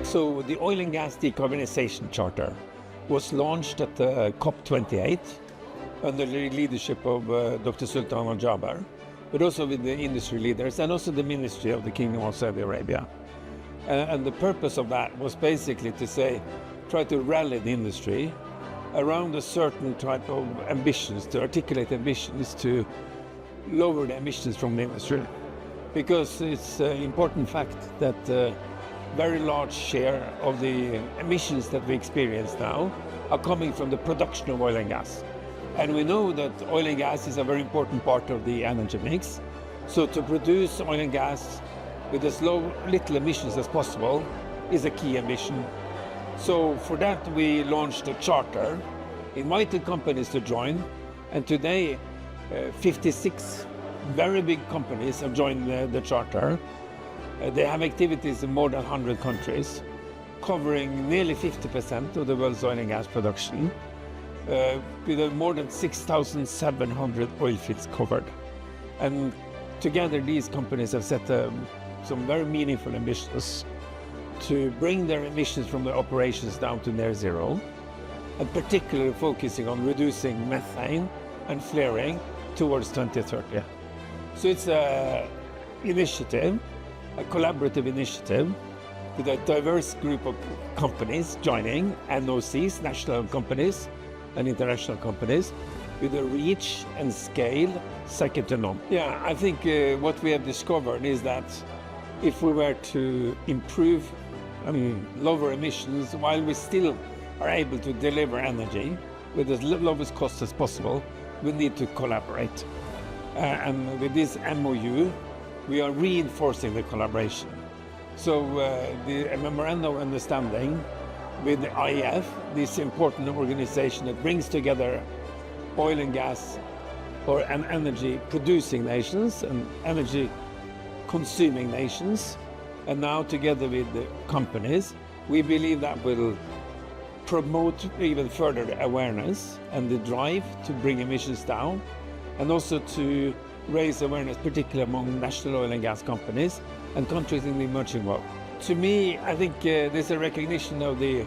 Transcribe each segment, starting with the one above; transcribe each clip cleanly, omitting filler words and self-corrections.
So the Oil and Gas Decarbonization Charter was launched at the COP28 under the leadership of Dr. Sultan Al-Jaber, but also with the industry leaders and also the Ministry of the Kingdom of Saudi Arabia. And the purpose of that was basically to say, try to rally the industry around a certain type of ambitions, to articulate ambitions to lower the emissions from the industry. Because it's an important fact that a very large share of the emissions that we experience now are coming from the production of oil and gas. And we know that oil and gas is a very important part of the energy mix. So to produce oil and gas with as little emissions as possible is a key ambition. So for that we launched a charter, invited companies to join, and today 56 very big companies have joined the charter. They have activities in more than 100 countries, covering nearly 50% of the world's oil and gas production, with more than 6,700 oil fields covered. And together these companies have set some very meaningful ambitions to bring their emissions from their operations down to near zero, and particularly focusing on reducing methane and flaring towards 2030. So it's an initiative, a collaborative initiative with a diverse group of companies joining, NOCs, national companies and international companies, with a reach and scale second to none. Yeah, I think what we have discovered is that if we were to improve lower emissions while we still are able to deliver energy with as lowest cost as possible, we need to collaborate. And with this MOU, we are reinforcing the collaboration. So the memorandum of understanding with the IEF, this important organization that brings together oil and gas and energy producing nations and energy consuming nations, and now together with the companies, we believe that will promote even further the awareness and the drive to bring emissions down, and also to raise awareness, particularly among national oil and gas companies and countries in the emerging world. To me, I think there's a recognition of the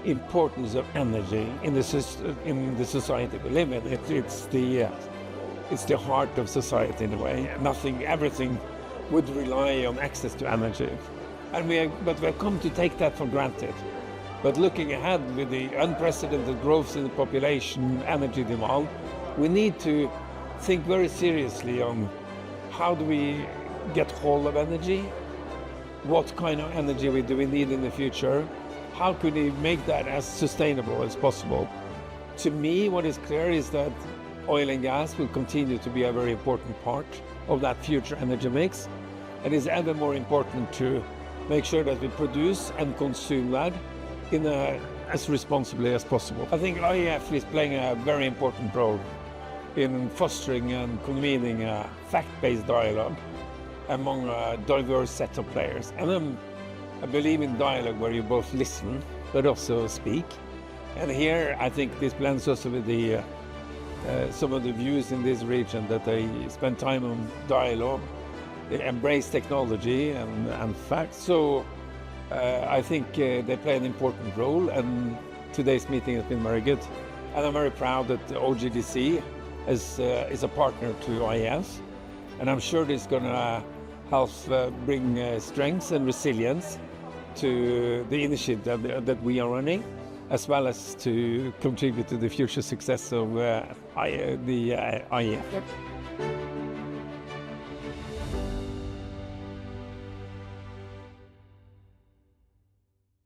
importance of energy in the society we live in. It's the heart of society in a way. Everything would rely on access to energy. But we have come to take that for granted. But looking ahead with the unprecedented growth in the population, energy demand, we need to think very seriously on how do we get hold of energy, what kind of energy do we need in the future, how could we make that as sustainable as possible. To me, what is clear is that oil and gas will continue to be a very important part of that future energy mix, and it's ever more important to make sure that we produce and consume that as responsibly as possible. I think IEF is playing a very important role in fostering and convening a fact-based dialogue among a diverse set of players. And I believe in dialogue where you both listen but also speak. And here I think this blends also with some of the views in this region, that they spend time on dialogue, they embrace technology and facts. So I think they play an important role, and today's meeting has been very good. And I'm very proud that OGCI is a partner to IAC, and I'm sure this is going to help bring strength and resilience to the initiative that we are running, as well as to contribute to the future success of the IEF.